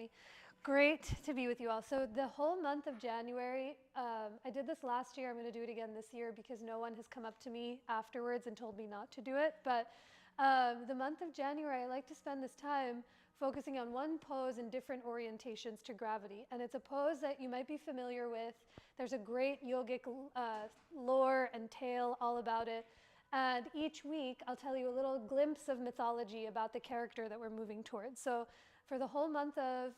me. Great to be with you all. So the whole month of January, I did this last year. I'm going to do it again this year because no one has come up to me afterwards and told me not to do it. But the month of January, I like to spend this time focusing on one pose and different orientations to gravity. And it's a pose that you might be familiar with. There's a great yogic lore and tale all about it. And each week, I'll tell you a little glimpse of mythology about the character that we're moving towards. So for the whole month of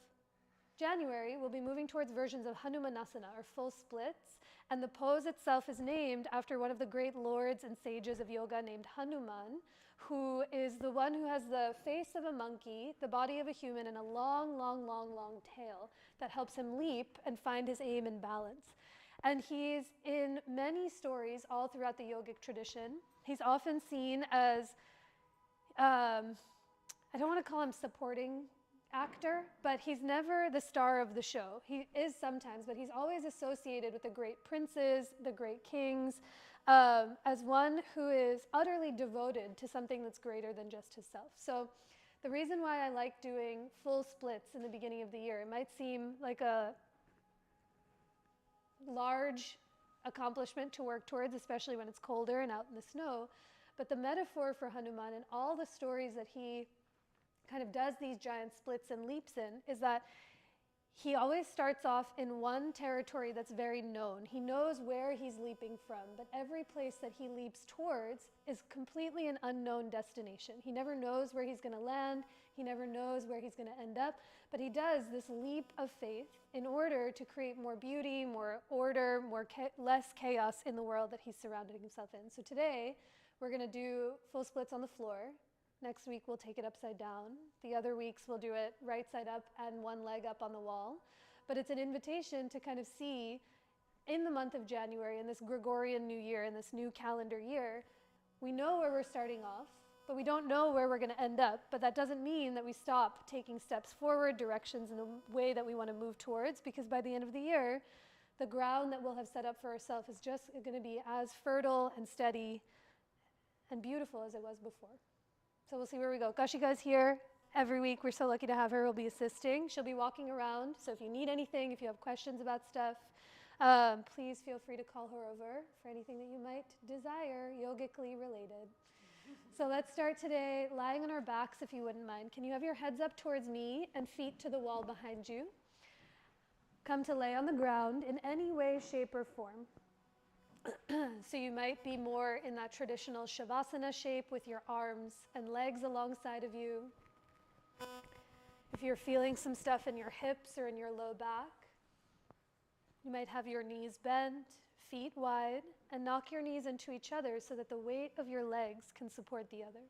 January, we'll be moving towards versions of Hanumanasana, or full splits. And the pose itself is named after one of the great lords and sages of yoga named Hanuman, who is the one who has the face of a monkey, the body of a human, and a long, long, long, long tail that helps him leap and find his aim and balance. And he's in many stories all throughout the yogic tradition. He's often seen as, I don't want to call him supporting actor, but he's never the star of the show. He is sometimes, but he's always associated with the great princes, the great kings, as one who is utterly devoted to something that's greater than just himself. So the reason why I like doing full splits in the beginning of the year, it might seem like a large accomplishment to work towards, especially when it's colder and out in the snow. But the metaphor for Hanuman and all the stories that he kind of does these giant splits and leaps in is that he always starts off in one territory that's very known. He knows where he's leaping from, but every place that he leaps towards is completely an unknown destination. He never knows where he's going to land. He never knows where he's going to end up, but he does this leap of faith in order to create more beauty, more order, less chaos in the world that he's surrounding himself in. So today, we're going to do full splits on the floor. Next week, we'll take it upside down. The other weeks, we'll do it right side up and one leg up on the wall. But it's an invitation to kind of see, in the month of January, in this Gregorian New Year, in this new calendar year, we know where we're starting off, but we don't know where we're going to end up. But that doesn't mean that we stop taking steps forward, directions in the way that we want to move towards, because by the end of the year, the ground that we'll have set up for ourselves is just going to be as fertile and steady and beautiful as it was before. So we'll see where we go. Kashika's here every week. We're so lucky to have her. We'll be assisting. She'll be walking around. So if you need anything, if you have questions about stuff, please feel free to call her over for anything that you might desire, yogically related. So let's start today lying on our backs, if you wouldn't mind. Can you have your heads up towards me and feet to the wall behind you? Come to lay on the ground in any way, shape, or form. So you might be more in that traditional Shavasana shape with your arms and legs alongside of you. If you're feeling some stuff in your hips or in your low back, you might have your knees bent, feet wide, and knock your knees into each other so that the weight of your legs can support the other.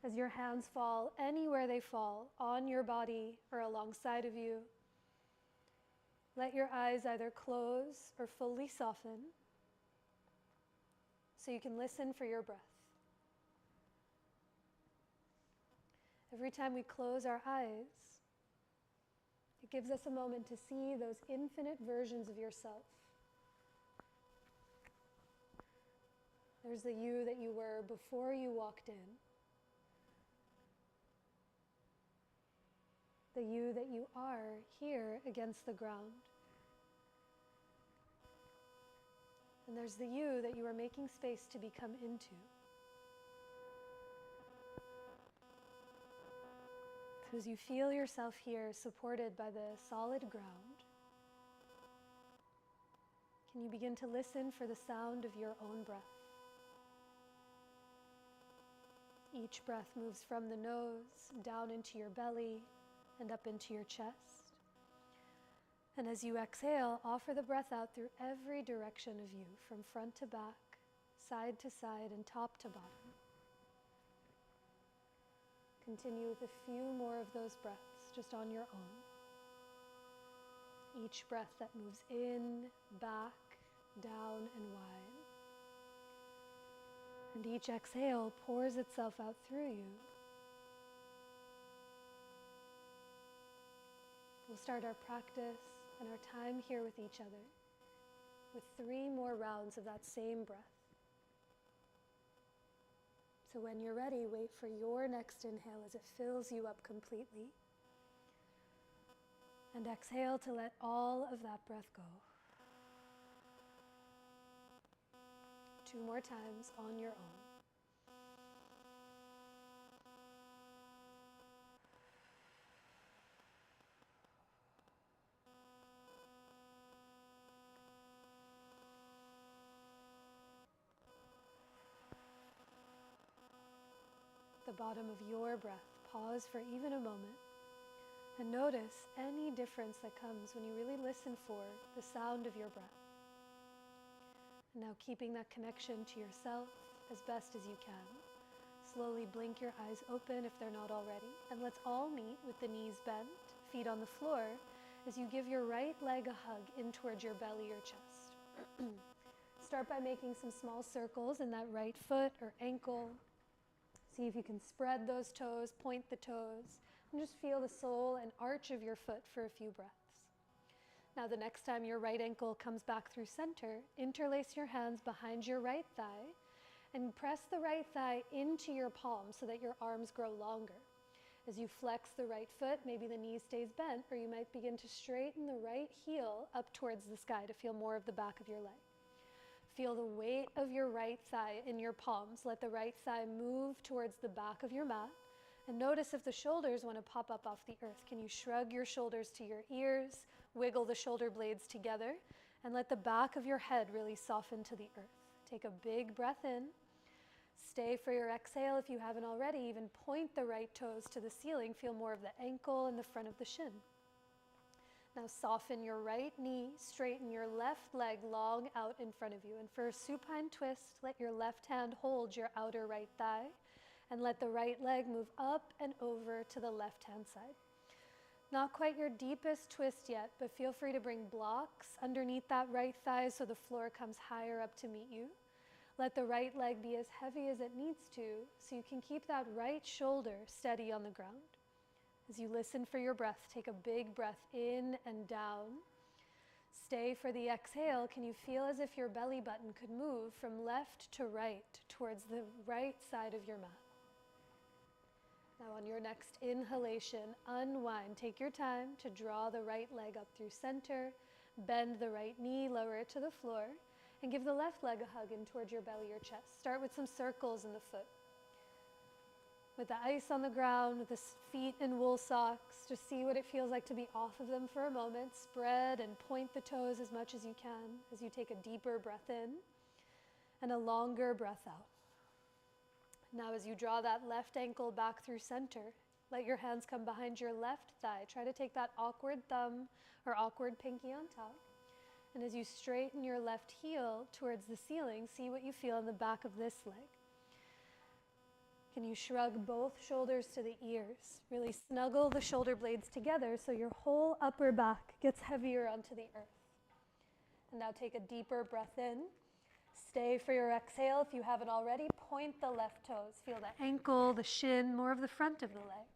As your hands fall anywhere they fall, on your body or alongside of you, let your eyes either close or fully soften so you can listen for your breath. Every time we close our eyes, it gives us a moment to see those infinite versions of yourself. There's the you that you were before you walked in, the you that you are here against the ground. And there's the you that you are making space to become into. So as you feel yourself here supported by the solid ground, can you begin to listen for the sound of your own breath? Each breath moves from the nose down into your belly and up into your chest. And as you exhale, offer the breath out through every direction of you, from front to back, side to side, and top to bottom. Continue with a few more of those breaths just on your own. Each breath that moves in, back, down, and wide. And each exhale pours itself out through you. We'll start our practice and our time here with each other with 3 more rounds of that same breath. So when you're ready, wait for your next inhale as it fills you up completely. And exhale to let all of that breath go. 2 more times on your own. The bottom of your breath. Pause for even a moment and notice any difference that comes when you really listen for the sound of your breath. And now keeping that connection to yourself as best as you can. Slowly blink your eyes open if they're not already, and let's all meet with the knees bent, feet on the floor, as you give your right leg a hug in towards your belly or chest. Start by making some small circles in that right foot or ankle. See if you can spread those toes, point the toes, and just feel the sole and arch of your foot for a few breaths. Now the next time your right ankle comes back through center, interlace your hands behind your right thigh and press the right thigh into your palm so that your arms grow longer. As you flex the right foot, maybe the knee stays bent, or you might begin to straighten the right heel up towards the sky to feel more of the back of your leg. Feel the weight of your right thigh in your palms. Let the right thigh move towards the back of your mat. And notice if the shoulders want to pop up off the earth. Can you shrug your shoulders to your ears, wiggle the shoulder blades together, and let the back of your head really soften to the earth. Take a big breath in. Stay for your exhale if you haven't already. Even point the right toes to the ceiling. Feel more of the ankle and the front of the shin. Now soften your right knee, straighten your left leg long out in front of you. And for a supine twist, let your left hand hold your outer right thigh and let the right leg move up and over to the left hand side. Not quite your deepest twist yet, but feel free to bring blocks underneath that right thigh so the floor comes higher up to meet you. Let the right leg be as heavy as it needs to so you can keep that right shoulder steady on the ground. As you listen for your breath, take a big breath in and down. Stay for the exhale. Can you feel as if your belly button could move from left to right towards the right side of your mat? Now on your next inhalation, unwind. Take your time to draw the right leg up through center, bend the right knee, lower it to the floor, and give the left leg a hug in towards your belly or chest. Start with some circles in the foot. With the ice on the ground, with the feet in wool socks, just see what it feels like to be off of them for a moment. Spread and point the toes as much as you can as you take a deeper breath in and a longer breath out. Now as you draw that left ankle back through center, let your hands come behind your left thigh. Try to take that awkward thumb or awkward pinky on top. And as you straighten your left heel towards the ceiling, see what you feel in the back of this leg. Can you shrug both shoulders to the ears? Really snuggle the shoulder blades together so your whole upper back gets heavier onto the earth. And now take a deeper breath in. Stay for your exhale. If you haven't already, point the left toes. Feel the ankle, the shin, more of the front of the leg.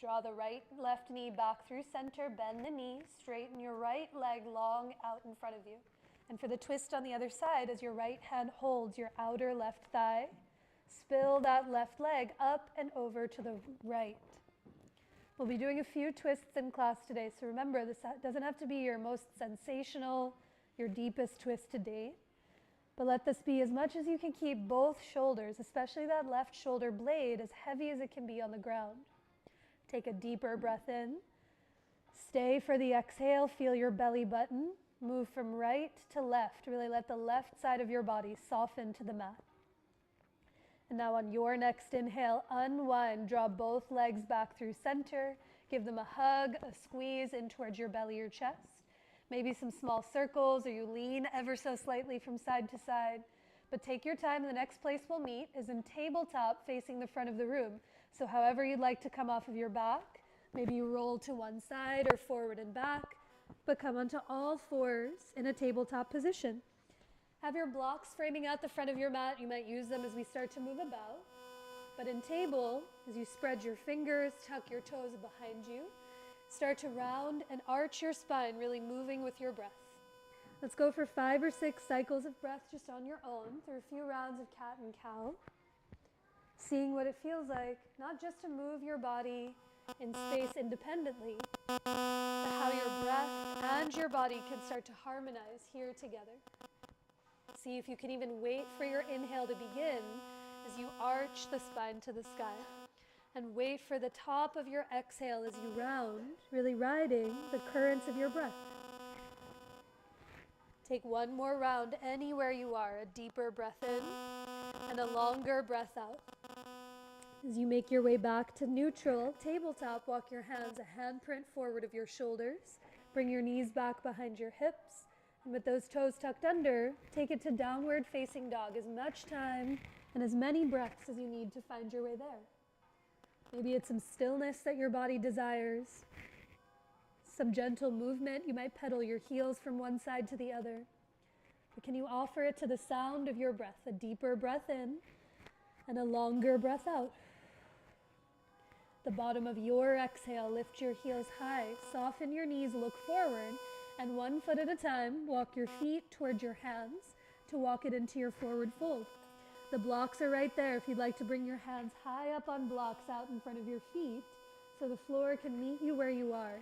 Draw the right left knee back through center, bend the knee, straighten your right leg long out in front of you. And for the twist on the other side, as your right hand holds your outer left thigh, spill that left leg up and over to the right. We'll be doing a few twists in class today, so remember, this doesn't have to be your most sensational, your deepest twist to date, but let this be as much as you can keep both shoulders, especially that left shoulder blade, as heavy as it can be on the ground. Take a deeper breath in. Stay for the exhale. Feel your belly button. Move from right to left. Really let the left side of your body soften to the mat. And now on your next inhale, unwind. Draw both legs back through center. Give them a hug, a squeeze in towards your belly or chest. Maybe some small circles, or you lean ever so slightly from side to side. But take your time. The next place we'll meet is in tabletop facing the front of the room. So however you'd like to come off of your back, maybe you roll to one side or forward and back, but come onto all fours in a tabletop position. Have your blocks framing out the front of your mat. You might use them as we start to move about. But in table, as you spread your fingers, tuck your toes behind you, start to round and arch your spine, really moving with your breath. Let's go for 5 or 6 cycles of breath just on your own through a few rounds of cat and cow. Seeing what it feels like, not just to move your body in space independently, but how your breath and your body can start to harmonize here together. See if you can even wait for your inhale to begin as you arch the spine to the sky. And wait for the top of your exhale as you round, really riding the currents of your breath. Take one more round anywhere you are, a deeper breath in and a longer breath out. As you make your way back to neutral, tabletop, walk your hands a handprint forward of your shoulders. Bring your knees back behind your hips. And with those toes tucked under, take it to downward facing dog. As much time and as many breaths as you need to find your way there. Maybe it's some stillness that your body desires. Some gentle movement. You might pedal your heels from one side to the other. But can you offer it to the sound of your breath? A deeper breath in and a longer breath out. The bottom of your exhale, lift your heels high. Soften your knees, look forward. And one foot at a time, walk your feet towards your hands to walk it into your forward fold. The blocks are right there if you'd like to bring your hands high up on blocks out in front of your feet so the floor can meet you where you are.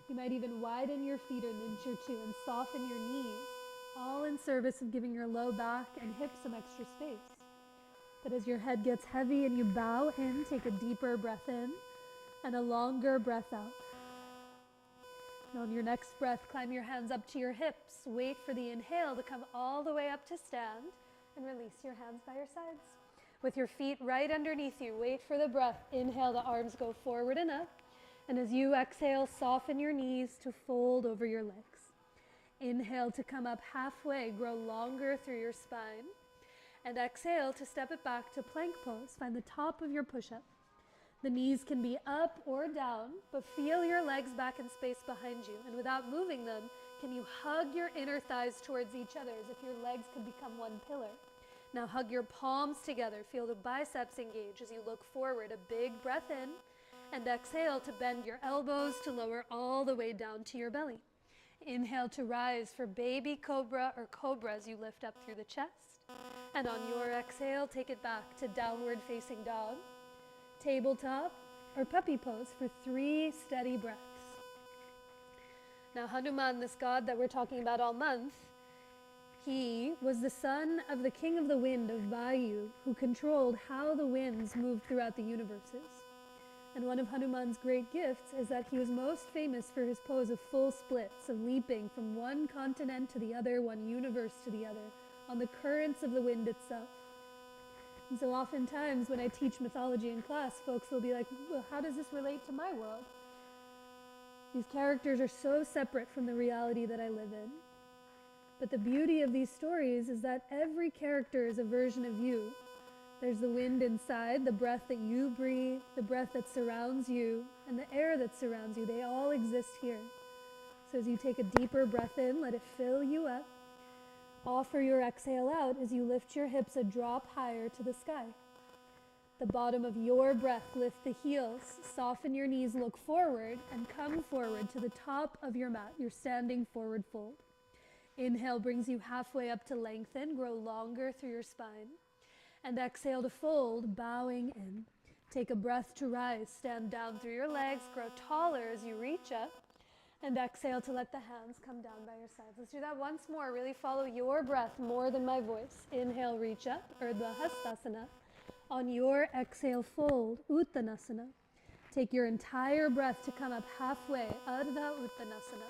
You might even widen your feet an inch or two and soften your knees, all in service of giving your low back and hips some extra space. But as your head gets heavy and you bow in, take a deeper breath in and a longer breath out. And on your next breath, climb your hands up to your hips. Wait for the inhale to come all the way up to stand. And release your hands by your sides. With your feet right underneath you, wait for the breath. Inhale, the arms go forward and up. And as you exhale, soften your knees to fold over your legs. Inhale to come up halfway, grow longer through your spine. And exhale to step it back to plank pose. Find the top of your push-up. The knees can be up or down, but feel your legs back in space behind you. And without moving them, can you hug your inner thighs towards each other as if your legs could become one pillar? Now hug your palms together. Feel the biceps engage as you look forward. A big breath in and exhale to bend your elbows to lower all the way down to your belly. Inhale to rise for baby cobra or cobra as you lift up through the chest. And on your exhale, take it back to downward facing dog, tabletop, or puppy pose for 3 steady breaths. Now Hanuman, this god that we're talking about all month, he was the son of the king of the wind of Vayu, who controlled how the winds moved throughout the universes. And one of Hanuman's great gifts is that he was most famous for his pose of full splits, of leaping from one continent to the other, one universe to the other, on the currents of the wind itself. And so oftentimes when I teach mythology in class, folks will be like, well, how does this relate to my world? These characters are so separate from the reality that I live in. But the beauty of these stories is that every character is a version of you. There's the wind inside, the breath that you breathe, the breath that surrounds you, and the air that surrounds you. They all exist here. So as you take a deeper breath in, let it fill you up. Offer your exhale out as you lift your hips a drop higher to the sky. The bottom of your breath, lift the heels, soften your knees, look forward, and come forward to the top of your mat, your standing forward fold. Inhale brings you halfway up to lengthen, grow longer through your spine. And exhale to fold, bowing in. Take a breath to rise, stand down through your legs, grow taller as you reach up. And exhale to let the hands come down by your sides. Let's do that once more. Really follow your breath more than my voice. Inhale, reach up, Urdhva Hastasana. On your exhale, fold, Uttanasana. Take your entire breath to come up halfway, Ardha Uttanasana.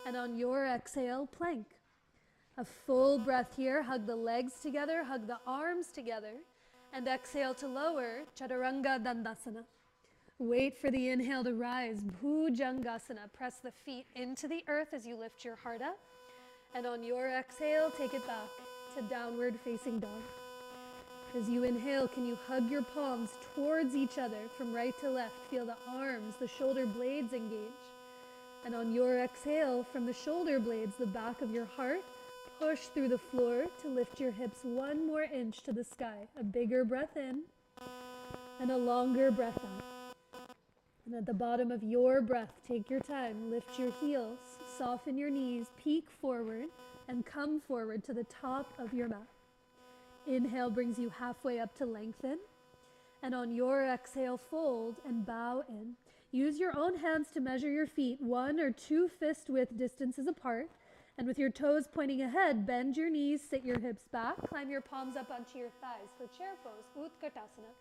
And on your exhale, plank. A full breath here. Hug the legs together, hug the arms together. And exhale to lower, Chaturanga Dandasana. Wait for the inhale to rise, Bhujangasana. Press the feet into the earth as you lift your heart up. And on your exhale, take it back to downward facing dog. As you inhale, can you hug your palms towards each other from right to left? Feel the arms, the shoulder blades engage. And on your exhale, from the shoulder blades, the back of your heart, push through the floor to lift your hips 1 more inch to the sky. A bigger breath in and a longer breath out. And at the bottom of your breath, take your time, lift your heels, soften your knees, peek forward, and come forward to the top of your mat. Inhale brings you halfway up to lengthen. And on your exhale, fold and bow in. Use your own hands to measure your feet 1 or 2 fist width distances apart. And with your toes pointing ahead, bend your knees, sit your hips back, climb your palms up onto your thighs for chair pose, Utkatasana.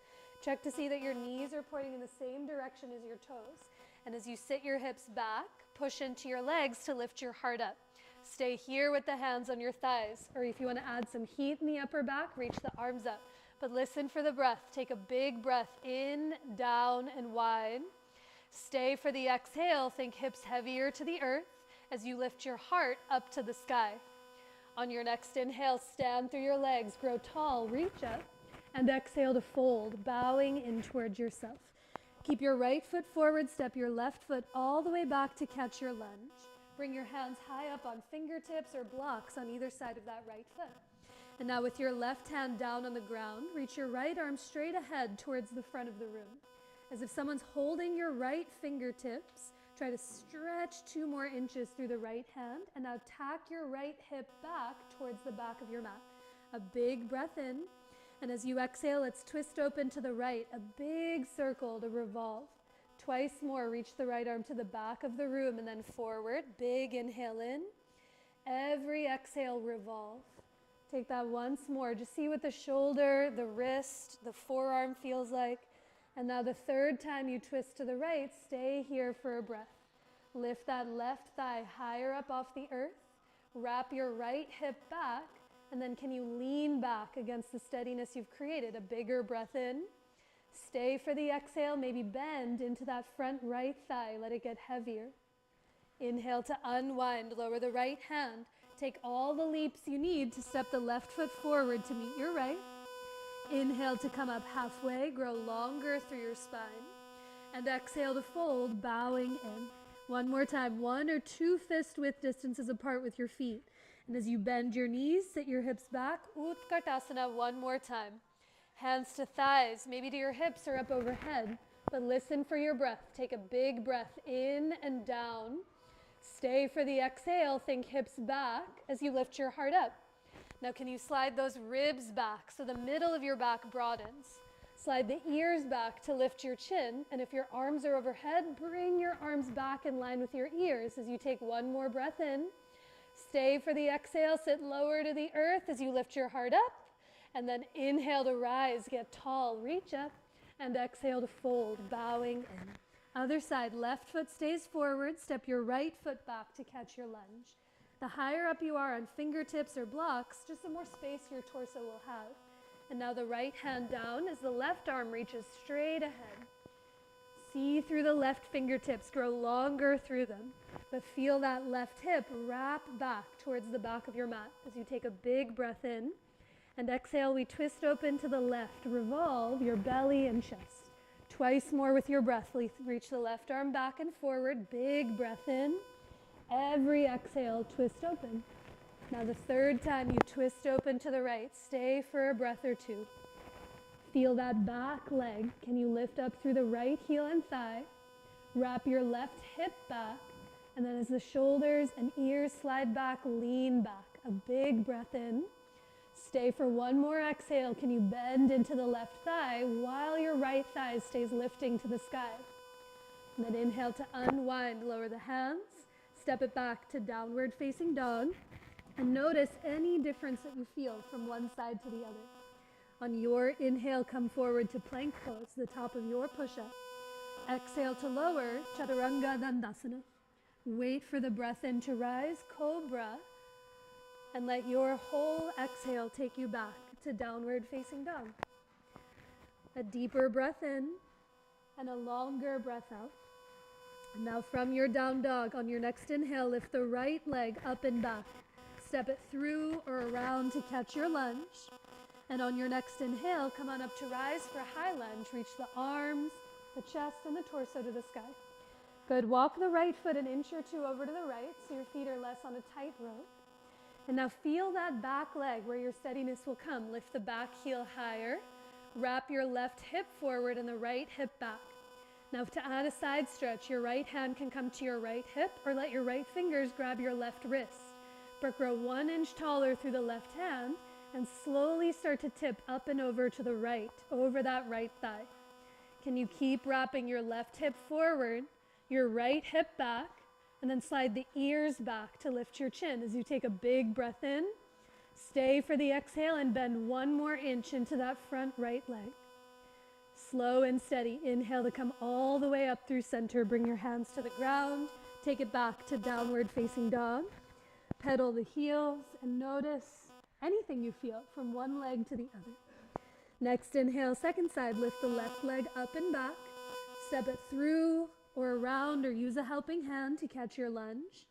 Check to see that your knees are pointing in the same direction as your toes. And as you sit your hips back, push into your legs to lift your heart up. Stay here with the hands on your thighs, or if you want to add some heat in the upper back, reach the arms up. But listen for the breath. Take a big breath in, down, and wide. Stay for the exhale. Think hips heavier to the earth as you lift your heart up to the sky. On your next inhale, stand through your legs, grow tall, reach up, and exhale to fold, bowing in towards yourself. Keep your right foot forward, step your left foot all the way back to catch your lunge. Bring your hands high up on fingertips or blocks on either side of that right foot. And now with your left hand down on the ground, reach your right arm straight ahead towards the front of the room. As if someone's holding your right fingertips, try to stretch 2 more inches through the right hand, and now tack your right hip back towards the back of your mat. A big breath in, and as you exhale, let's twist open to the right, a big circle to revolve. Twice more, reach the right arm to the back of the room and then forward. Big inhale in. Every exhale, revolve. Take that once more. Just see what the shoulder, the wrist, the forearm feels like. And now the third time you twist to the right, stay here for a breath. Lift that left thigh higher up off the earth. Wrap your right hip back. And then can you lean back against the steadiness you've created? A bigger breath in. Stay for the exhale, maybe bend into that front right thigh. Let it get heavier. Inhale to unwind, lower the right hand. Take all the leaps you need to step the left foot forward to meet your right. Inhale to come up halfway, grow longer through your spine. And exhale to fold, bowing in. One more time, 1 or 2 fist width distances apart with your feet. And as you bend your knees, sit your hips back, Utkatasana one more time. Hands to thighs, maybe to your hips or up overhead, but listen for your breath. Take a big breath in and down. Stay for the exhale, think hips back as you lift your heart up. Now can you slide those ribs back so the middle of your back broadens? Slide the ears back to lift your chin, and if your arms are overhead, bring your arms back in line with your ears as you take one more breath in. Stay for the exhale, sit lower to the earth as you lift your heart up. And then inhale to rise, get tall, reach up, and exhale to fold, bowing in. Other side, left foot stays forward, step your right foot back to catch your lunge. The higher up you are on fingertips or blocks, just the more space your torso will have. And now the right hand down as the left arm reaches straight ahead. See through the left fingertips, grow longer through them, but feel that left hip wrap back towards the back of your mat as you take a big breath in. And exhale, we twist open to the left. Revolve your belly and chest. Twice more with your breath. Reach the left arm back and forward. Big breath in. Every exhale, twist open. Now the third time you twist open to the right. Stay for a breath or 2. Feel that back leg. Can you lift up through the right heel and thigh? Wrap your left hip back. And then as the shoulders and ears slide back, lean back. A big breath in. Stay for one more exhale. Can you bend into the left thigh while your right thigh stays lifting to the sky? And then inhale to unwind, lower the hands, step it back to downward facing dog, and notice any difference that you feel from one side to the other. On your inhale, come forward to plank pose, the top of your push-up. Exhale to lower, Chaturanga Dandasana. Wait for the breath in to rise, Cobra. And let your whole exhale take you back to downward facing dog. A deeper breath in and a longer breath out. And now from your down dog, on your next inhale, lift the right leg up and back. Step it through or around to catch your lunge. And on your next inhale, come on up to rise for high lunge. Reach the arms, the chest, and the torso to the sky. Good. Walk the right foot an inch or 2 over to the right so your feet are less on a tight rope. And now feel that back leg where your steadiness will come. Lift the back heel higher. Wrap your left hip forward and the right hip back. Now to add a side stretch, your right hand can come to your right hip or let your right fingers grab your left wrist. But grow 1 inch taller through the left hand and slowly start to tip up and over to the right, over that right thigh. Can you keep wrapping your left hip forward, your right hip back, and then slide the ears back to lift your chin as you take a big breath in. Stay for the exhale and bend 1 more inch into that front right leg. Slow and steady. Inhale to come all the way up through center. Bring your hands to the ground. Take it back to downward facing dog. Pedal the heels and notice anything you feel from one leg to the other. Next inhale, second side, lift the left leg up and back. Step it through or around or use a helping hand to catch your lunge.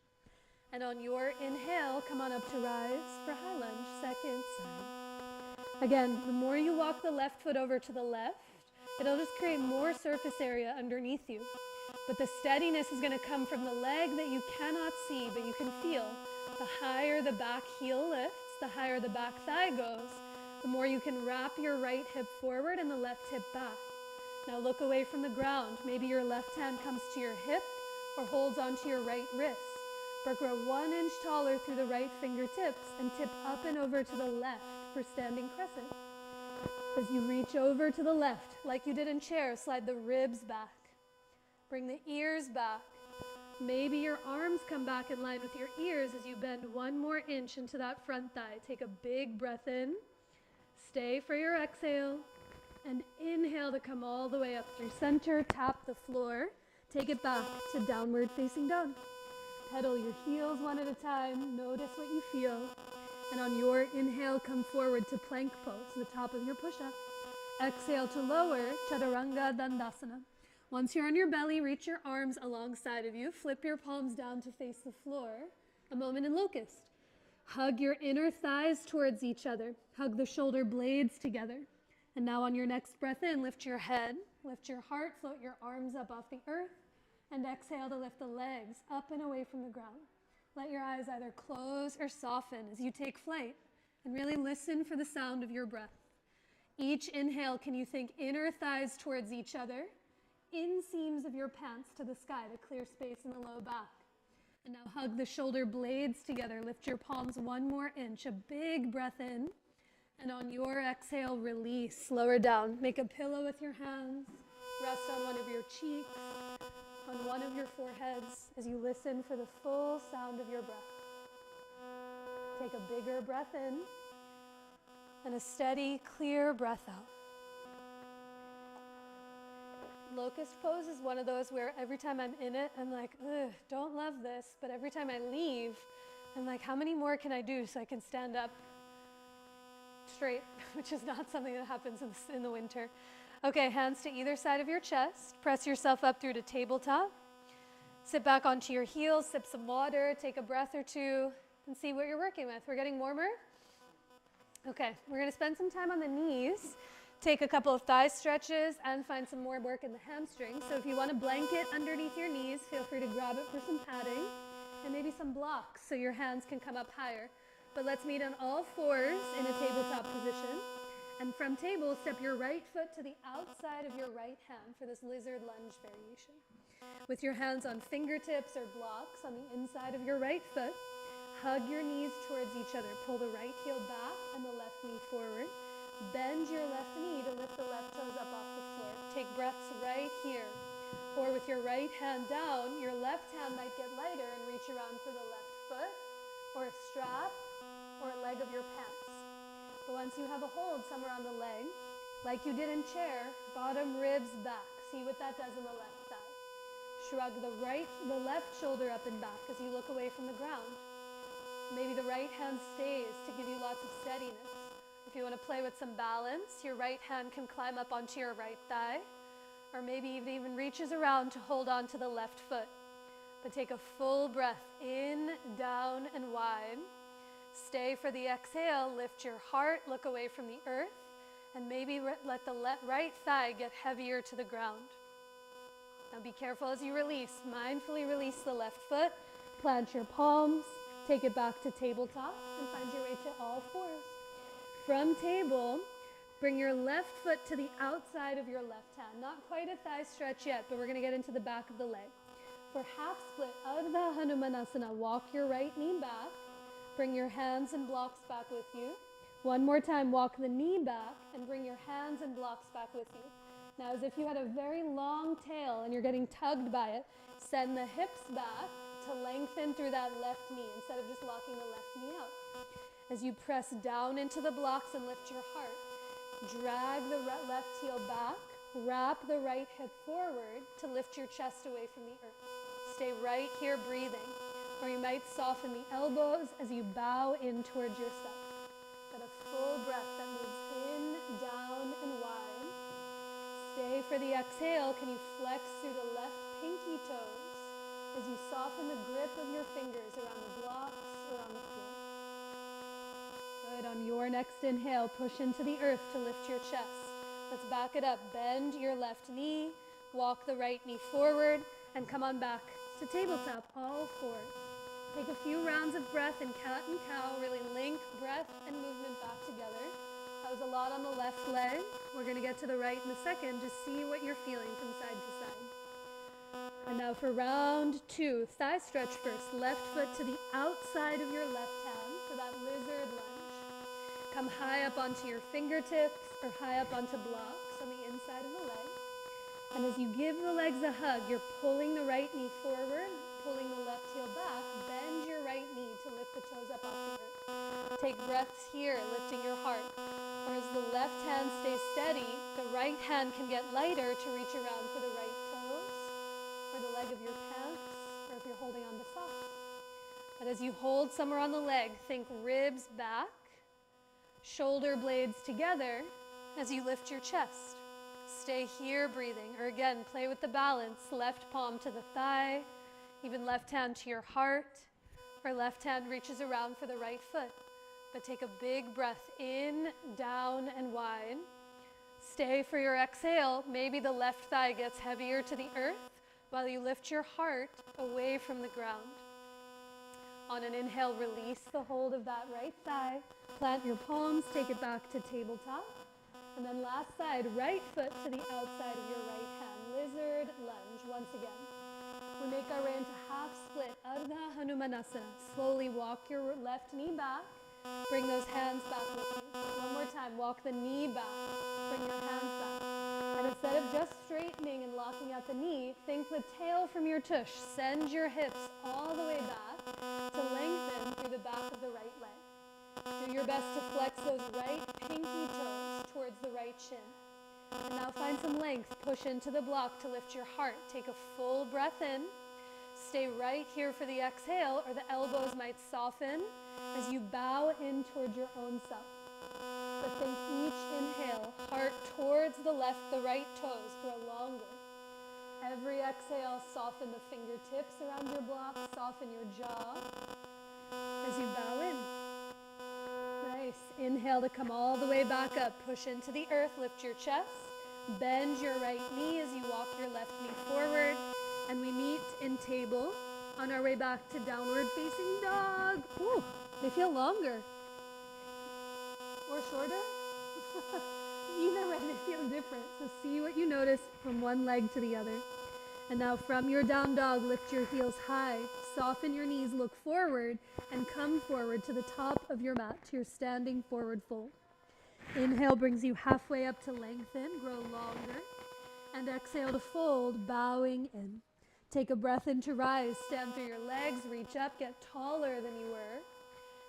And on your inhale, come on up to rise for high lunge, second side. Again, the more you walk the left foot over to the left, it'll just create more surface area underneath you. But the steadiness is going to come from the leg that you cannot see, but you can feel. The higher the back heel lifts, the higher the back thigh goes, the more you can wrap your right hip forward and the left hip back. Now look away from the ground. Maybe your left hand comes to your hip or holds onto your right wrist. But grow 1 inch taller through the right fingertips and tip up and over to the left for standing crescent. As you reach over to the left, like you did in chair, slide the ribs back. Bring the ears back. Maybe your arms come back in line with your ears as you bend 1 more inch into that front thigh. Take a big breath in. Stay for your exhale. And inhale to come all the way up through center. Tap the floor. Take it back to downward facing dog. Pedal your heels one at a time. Notice what you feel. And on your inhale, come forward to plank pose, the top of your push-up. Exhale to lower, Chaturanga Dandasana. Once you're on your belly, reach your arms alongside of you. Flip your palms down to face the floor. A moment in locust. Hug your inner thighs towards each other. Hug the shoulder blades together. And now on your next breath in, lift your head, lift your heart, float your arms up off the earth, and exhale to lift the legs up and away from the ground. Let your eyes either close or soften as you take flight, and really listen for the sound of your breath. Each inhale, can you think inner thighs towards each other, inseams of your pants to the sky to clear space in the low back. And now hug the shoulder blades together. Lift your palms 1 more inch. A big breath in. And on your exhale, release. Lower down. Make a pillow with your hands. Rest on one of your cheeks, on one of your foreheads as you listen for the full sound of your breath. Take a bigger breath in and a steady, clear breath out. Locust pose is one of those where every time I'm in it, I'm like, ugh, don't love this. But every time I leave, I'm like, how many more can I do so I can stand up straight, which is not something that happens in the winter. Okay, hands to either side of your chest. Press yourself up through to tabletop. Sit back onto your heels, sip some water, take a breath or two, and see what you're working with. We're getting warmer? Okay, we're going to spend some time on the knees. Take a couple of thigh stretches and find some more work in the hamstrings. So if you want a blanket underneath your knees, feel free to grab it for some padding and maybe some blocks so your hands can come up higher. But let's meet on all fours in a tabletop position. And from table, step your right foot to the outside of your right hand for this lizard lunge variation. With your hands on fingertips or blocks on the inside of your right foot, hug your knees towards each other. Pull the right heel back and the left knee forward. Bend your left knee to lift the left toes up off the floor. Take breaths right here. Or with your right hand down, your left hand might get lighter and reach around for the left foot, or a strap, or a leg of your pants. But once you have a hold somewhere on the leg, like you did in chair, bottom ribs back. See what that does in the left thigh. Shrug the left shoulder up and back as you look away from the ground. Maybe the right hand stays to give you lots of steadiness. If you want to play with some balance, your right hand can climb up onto your right thigh, or maybe it even reaches around to hold on to the left foot. But take a full breath in, down, and wide. Stay for the exhale, lift your heart, look away from the earth, and maybe let the right thigh get heavier to the ground. Now be careful as you release. Mindfully release the left foot, plant your palms, take it back to tabletop, and find your way to all fours. From table, bring your left foot to the outside of your left hand. Not quite a thigh stretch yet, but we're going to get into the back of the leg. For half split, Ardha Hanumanasana, walk your right knee back. Bring your hands and blocks back with you. One more time, walk the knee back and bring your hands and blocks back with you. Now, as if you had a very long tail and you're getting tugged by it, send the hips back to lengthen through that left knee instead of just locking the left knee out. As you press down into the blocks and lift your heart, drag the left heel back, wrap the right hip forward to lift your chest away from the earth. Stay right here breathing, or you might soften the elbows as you bow in towards yourself. But a full breath that moves in, down, and wide. Stay for the exhale. Can you flex through the left pinky toes as you soften the grip of your fingers around the blocks, around the floor? Good. On your next inhale, push into the earth to lift your chest. Let's back it up. Bend your left knee, walk the right knee forward, and come on back to tabletop, all fours. Take a few rounds of breath in cat and cow. Really link breath and movement back together. That was a lot on the left leg. We're going to get to the right in a second. Just see what you're feeling from side to side. And now for round 2, thigh stretch first. Left foot to the outside of your left hand for that lizard lunge. Come high up onto your fingertips or high up onto blocks on the inside of the leg. And as you give the legs a hug, you're pulling the right knee forward, pulling the left heel back. Bend your right knee to lift the toes up off the earth. Take breaths here, lifting your heart. Or as the left hand stays steady, the right hand can get lighter to reach around for the right toes, or the leg of your pants, or if you're holding on to socks. But as you hold somewhere on the leg, think ribs back, shoulder blades together as you lift your chest. Stay here breathing, or again, play with the balance. Left palm to the thigh, even left hand to your heart, or left hand reaches around for the right foot. But take a big breath in, down, and wide. Stay for your exhale. Maybe the left thigh gets heavier to the earth while you lift your heart away from the ground. On an inhale, release the hold of that right thigh. Plant your palms, take it back to tabletop. And then last side, right foot to the outside of your right hand. Lizard lunge once again. We make our way into half split, Ardha Hanumanasana. Slowly walk your left knee back. Bring those hands back with you. One more time, walk the knee back. Bring your hands back. And instead of just straightening and locking out the knee, think the tail from your tush. Send your hips all the way back to lengthen through the back of the right leg. Do your best to flex those right pinky toes towards the right shin. And now find some length. Push into the block to lift your heart. Take a full breath in. Stay right here for the exhale, or the elbows might soften as you bow in towards your own self. But think each inhale, heart towards the left, the right toes, grow longer. Every exhale, soften the fingertips around your block, soften your jaw as you bow in. Nice. Inhale to come all the way back up. Push into the earth, lift your chest. Bend your right knee as you walk your left knee forward. And we meet in table on our way back to downward facing dog. Ooh, they feel longer. Or shorter. Either way, they feel different. So see what you notice from one leg to the other. And now from your down dog, lift your heels high. Soften your knees, look forward, and come forward to the top of your mat, to your standing forward fold. Inhale brings you halfway up to lengthen, grow longer. And exhale to fold, bowing in. Take a breath in to rise, stand through your legs, reach up, get taller than you were.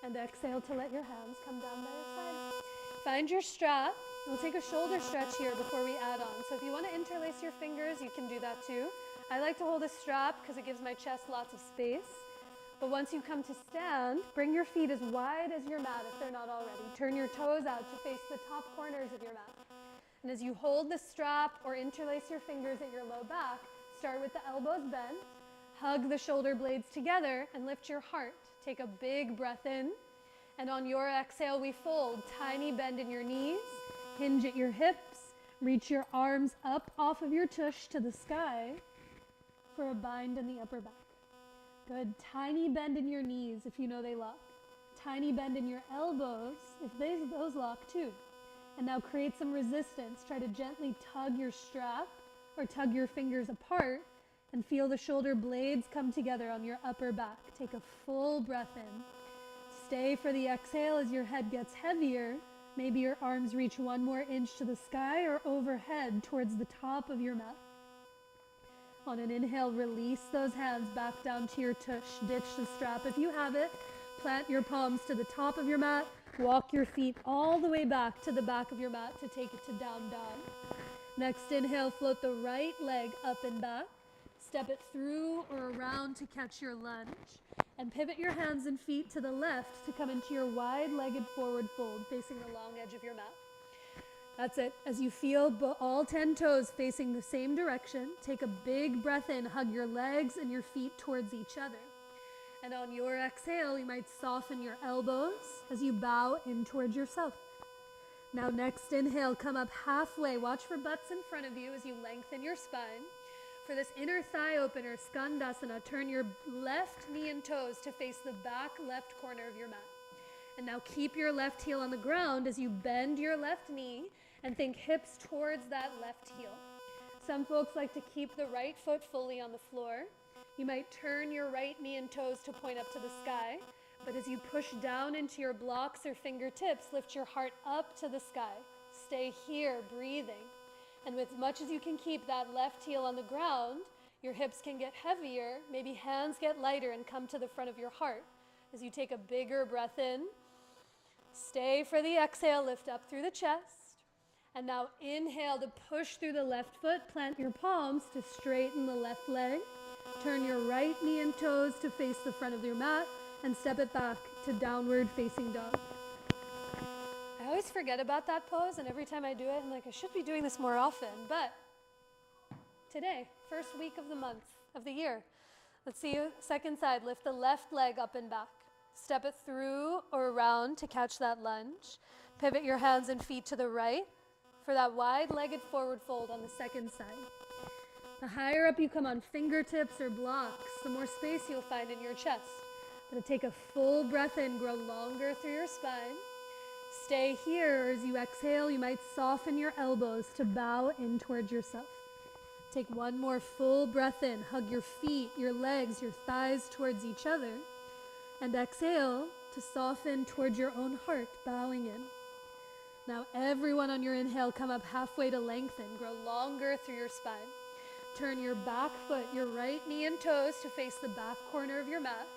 And exhale to let your hands come down by your side. Find your strap. We'll take a shoulder stretch here before we add on. So if you want to interlace your fingers, you can do that too. I like to hold a strap because it gives my chest lots of space. But once you come to stand, bring your feet as wide as your mat if they're not already. Turn your toes out to face the top corners of your mat. And as you hold the strap or interlace your fingers at your low back, start with the elbows bent, hug the shoulder blades together, and lift your heart. Take a big breath in, and on your exhale, we fold. Tiny bend in your knees, hinge at your hips, reach your arms up off of your tush to the sky for a bind in the upper back. Good. Tiny bend in your knees if you know they lock. Tiny bend in your elbows if those lock too. And now create some resistance. Try to gently tug your strap or tug your fingers apart and feel the shoulder blades come together on your upper back. Take a full breath in. Stay for the exhale as your head gets heavier. Maybe your arms reach 1 more inch to the sky or overhead towards the top of your mat. On an inhale, release those hands back down to your tush. Ditch the strap if you have it. Plant your palms to the top of your mat. Walk your feet all the way back to the back of your mat to take it to down dog. Next inhale, float the right leg up and back. Step it through or around to catch your lunge. And pivot your hands and feet to the left to come into your wide-legged forward fold, facing the long edge of your mat. That's it. As you feel all 10 toes facing the same direction, take a big breath in, hug your legs and your feet towards each other. And on your exhale, you might soften your elbows as you bow in towards yourself. Now next inhale, come up halfway. Watch for butts in front of you as you lengthen your spine. For this inner thigh opener, Skandasana, turn your left knee and toes to face the back left corner of your mat. And now keep your left heel on the ground as you bend your left knee and think hips towards that left heel. Some folks like to keep the right foot fully on the floor. You might turn your right knee and toes to point up to the sky, but as you push down into your blocks or fingertips, lift your heart up to the sky. Stay here, breathing. And with as much as you can keep that left heel on the ground, your hips can get heavier, maybe hands get lighter and come to the front of your heart. As you take a bigger breath in, stay for the exhale, lift up through the chest. And now inhale to push through the left foot, plant your palms to straighten the left leg. Turn your right knee and toes to face the front of your mat and step it back to downward facing dog. I always forget about that pose, and every time I do it, I'm like, I should be doing this more often. But today, first week of the month, of the year, let's see you, second side, lift the left leg up and back. Step it through or around to catch that lunge. Pivot your hands and feet to the right for that wide-legged forward fold on the second side. The higher up you come on fingertips or blocks, the more space you'll find in your chest. But take a full breath in, grow longer through your spine. Stay here. As you exhale, you might soften your elbows to bow in towards yourself. Take one more full breath in. Hug your feet, your legs, your thighs towards each other. And exhale to soften towards your own heart, bowing in. Now everyone on your inhale, come up halfway to lengthen. Grow longer through your spine. Turn your back foot, your right knee and toes to face the back corner of your mat.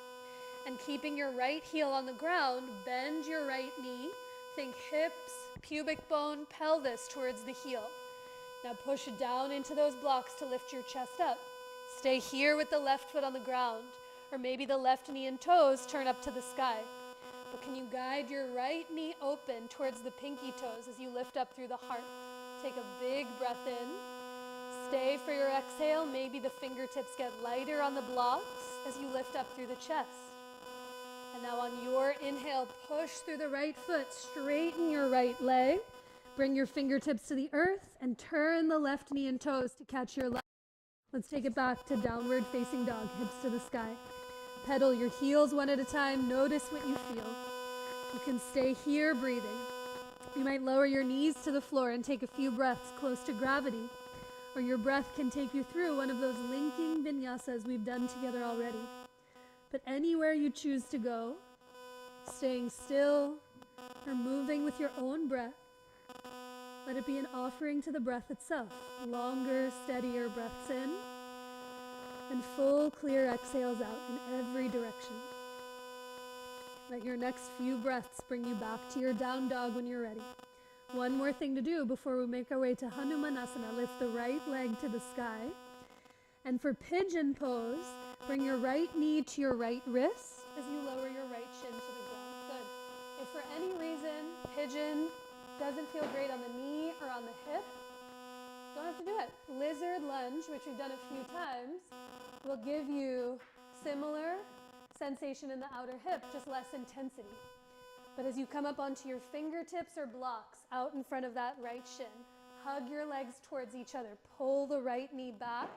And keeping your right heel on the ground, bend your right knee. Think hips, pubic bone, pelvis towards the heel. Now push down into those blocks to lift your chest up. Stay here with the left foot on the ground, or maybe the left knee and toes turn up to the sky. But can you guide your right knee open towards the pinky toes as you lift up through the heart? Take a big breath in. Stay for your exhale. Maybe the fingertips get lighter on the blocks as you lift up through the chest. And now on your inhale, push through the right foot, straighten your right leg, bring your fingertips to the earth, and turn the left knee and toes to catch your left. Let's take it back to downward facing dog, hips to the sky. Pedal your heels one at a time, notice what you feel. You can stay here breathing. You might lower your knees to the floor and take a few breaths close to gravity, or your breath can take you through one of those linking vinyasas we've done together already. But anywhere you choose to go, staying still or moving with your own breath, let it be an offering to the breath itself. Longer, steadier breaths in and full, clear exhales out in every direction. Let your next few breaths bring you back to your down dog when you're ready. One more thing to do before we make our way to Hanumanasana. Lift the right leg to the sky. And for pigeon pose, bring your right knee to your right wrist as you lower your right shin to the ground. Good. If for any reason pigeon doesn't feel great on the knee or on the hip, don't have to do it. Lizard lunge, which we've done a few times, will give you similar sensation in the outer hip, just less intensity. But as you come up onto your fingertips or blocks out in front of that right shin, hug your legs towards each other. Pull the right knee back.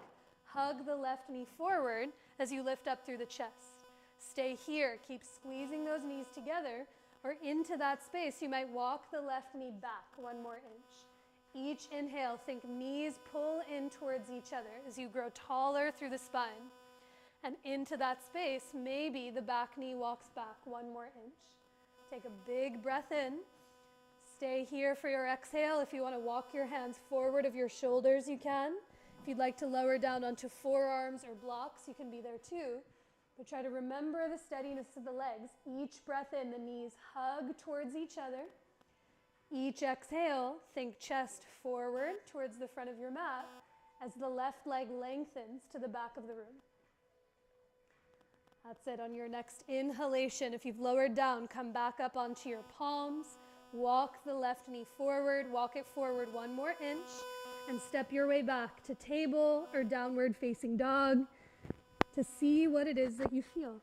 Hug the left knee forward as you lift up through the chest. Stay here. Keep squeezing those knees together, or into that space, you might walk the left knee back 1 more inch. Each inhale, think knees pull in towards each other as you grow taller through the spine. And into that space, maybe the back knee walks back 1 more inch. Take a big breath in. Stay here for your exhale. If you want to walk your hands forward of your shoulders, you can. If you'd like to lower down onto forearms or blocks, you can be there too. But try to remember the steadiness of the legs. Each breath in, the knees hug towards each other. Each exhale, think chest forward towards the front of your mat as the left leg lengthens to the back of the room. That's it. On your next inhalation, if you've lowered down, come back up onto your palms. Walk the left knee forward. Walk it forward 1 more inch and step your way back to table or downward facing dog to see what it is that you feel.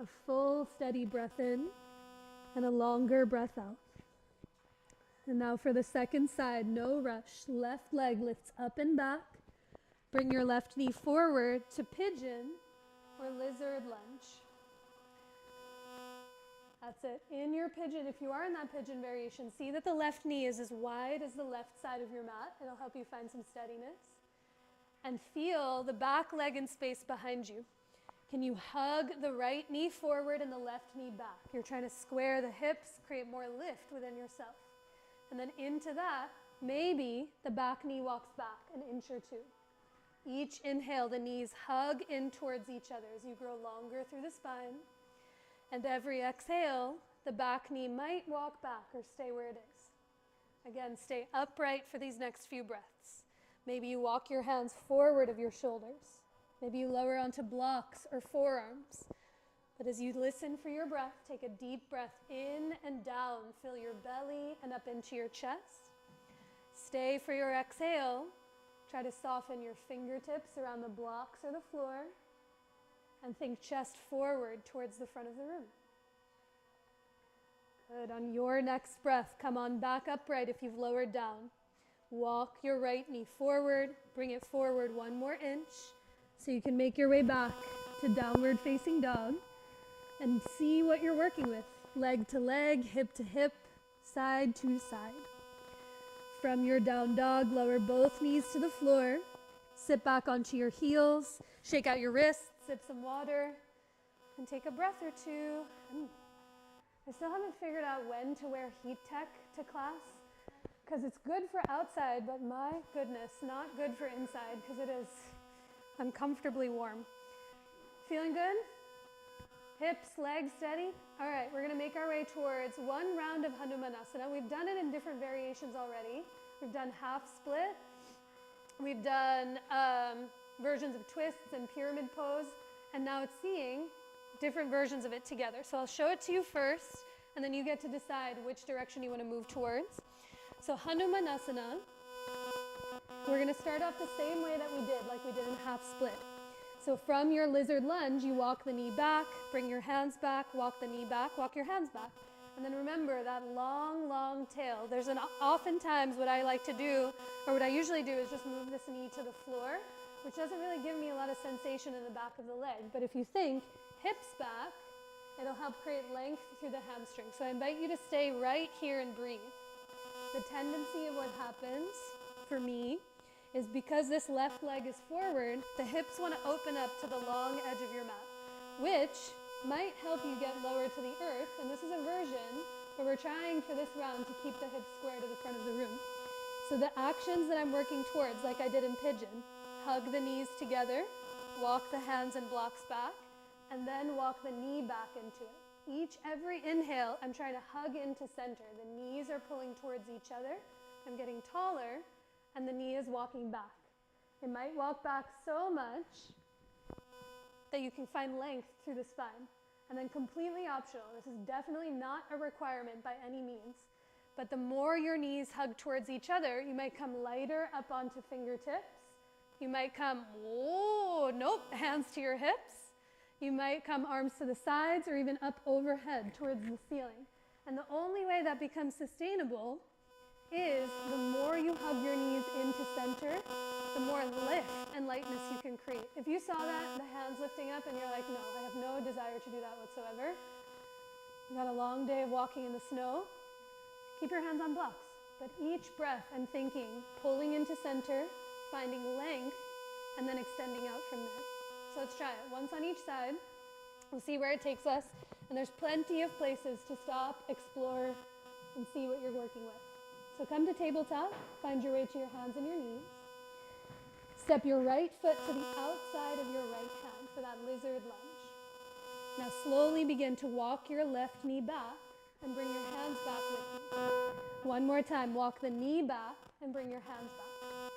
A full, steady breath in and a longer breath out. And now for the second side, no rush. Left leg lifts up and back. Bring your left knee forward to pigeon or lizard lunge. That's it. In your pigeon, if you are in that pigeon variation, see that the left knee is as wide as the left side of your mat. It'll help you find some steadiness. And feel the back leg in space behind you. Can you hug the right knee forward and the left knee back? You're trying to square the hips, create more lift within yourself. And then into that, maybe the back knee walks back 1 inch or 2. Each inhale, the knees hug in towards each other as you grow longer through the spine. And every exhale, the back knee might walk back or stay where it is. Again, stay upright for these next few breaths. Maybe you walk your hands forward of your shoulders. Maybe you lower onto blocks or forearms. But as you listen for your breath, take a deep breath in and down. Fill your belly and up into your chest. Stay for your exhale. Try to soften your fingertips around the blocks or the floor. And think chest forward towards the front of the room. Good. On your next breath, come on back upright if you've lowered down. Walk your right knee forward. Bring it forward 1 more inch so you can make your way back to downward facing dog. And see what you're working with. Leg to leg, hip to hip, side to side. From your down dog, lower both knees to the floor. Sit back onto your heels. Shake out your wrists, sip some water, and take a breath or 2. I still haven't figured out when to wear heat tech to class, because it's good for outside, but my goodness, not good for inside, because it is uncomfortably warm. Feeling good? Hips, legs steady? All right, we're gonna make our way towards 1 round of Hanumanasana. We've done it in different variations already. We've done half split. We've done versions of twists and pyramid pose, and now it's seeing different versions of it together. So I'll show it to you first, and then you get to decide which direction you wanna move towards. So Hanumanasana, we're gonna start off the same way that we did, like we did in half split. So from your lizard lunge, you walk the knee back, bring your hands back, walk the knee back, walk your hands back. And then remember that long, long tail. There's oftentimes what I like to do, or what I usually do, is just move this knee to the floor, which doesn't really give me a lot of sensation in the back of the leg. But if you think hips back, it'll help create length through the hamstring. So I invite you to stay right here and breathe. The tendency of what happens for me is because this left leg is forward, the hips want to open up to the long edge of your mat, which might help you get lower to the earth. And this is a version, but we're trying for this round to keep the hips square to the front of the room. So the actions that I'm working towards, like I did in pigeon, hug the knees together, walk the hands and blocks back, and then walk the knee back into it. Every inhale, I'm trying to hug into center. The knees are pulling towards each other. I'm getting taller, and the knee is walking back. It might walk back so much that you can find length through the spine. And then completely optional. This is definitely not a requirement by any means. But the more your knees hug towards each other, you might come lighter up onto fingertips. You might come, hands to your hips. You might come arms to the sides or even up overhead towards the ceiling. And the only way that becomes sustainable is the more you hug your knees into center, the more lift and lightness you can create. If you saw that, the hands lifting up, and you're like, no, I have no desire to do that whatsoever. You've got a long day of walking in the snow. Keep your hands on blocks. But each breath, I'm thinking, pulling into center, finding length, and then extending out from there. So let's try it. Once on each side. We'll see where it takes us. And there's plenty of places to stop, explore, and see what you're working with. So come to tabletop, find your way to your hands and your knees. Step your right foot to the outside of your right hand for that lizard lunge. Now slowly begin to walk your left knee back and bring your hands back with you. One more time, walk the knee back and bring your hands back.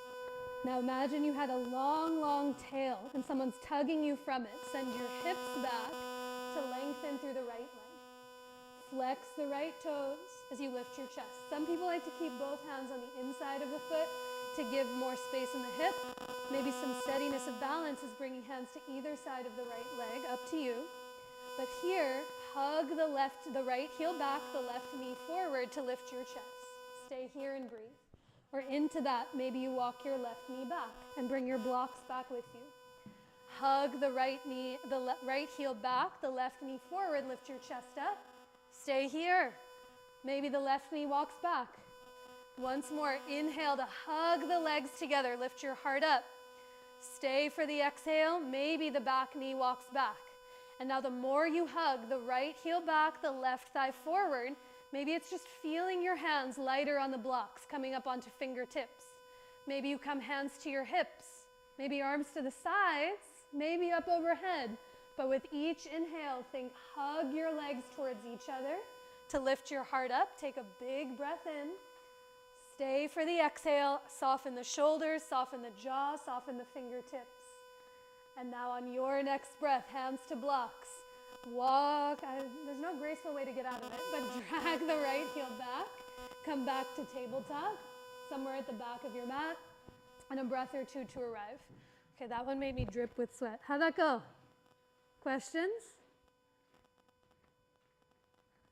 Now imagine you had a long, long tail and someone's tugging you from it. Send your hips back to lengthen through the right leg. Flex the right toes as you lift your chest. Some people like to keep both hands on the inside of the foot to give more space in the hip. Maybe some steadiness of balance is bringing hands to either side of the right leg, up to you. But here, hug the right heel back, the left knee forward to lift your chest. Stay here and breathe. Or into that, maybe you walk your left knee back and bring your blocks back with you. Hug the right knee, right heel back, the left knee forward, lift your chest up. Stay here. Maybe the left knee walks back. Once more, inhale to hug the legs together, lift your heart up. Stay for the exhale, maybe the back knee walks back. And now the more you hug the right heel back, the left thigh forward, maybe it's just feeling your hands lighter on the blocks, coming up onto fingertips. Maybe you come hands to your hips, maybe arms to the sides, maybe up overhead. But with each inhale, think hug your legs towards each other to lift your heart up. Take a big breath in. Stay for the exhale. Soften the shoulders, soften the jaw, soften the fingertips. And now on your next breath, hands to blocks. Walk, there's no graceful way to get out of it, but drag the right heel back. Come back to tabletop, somewhere at the back of your mat, and a breath or two to arrive. Okay, that one made me drip with sweat. How'd that go? Questions?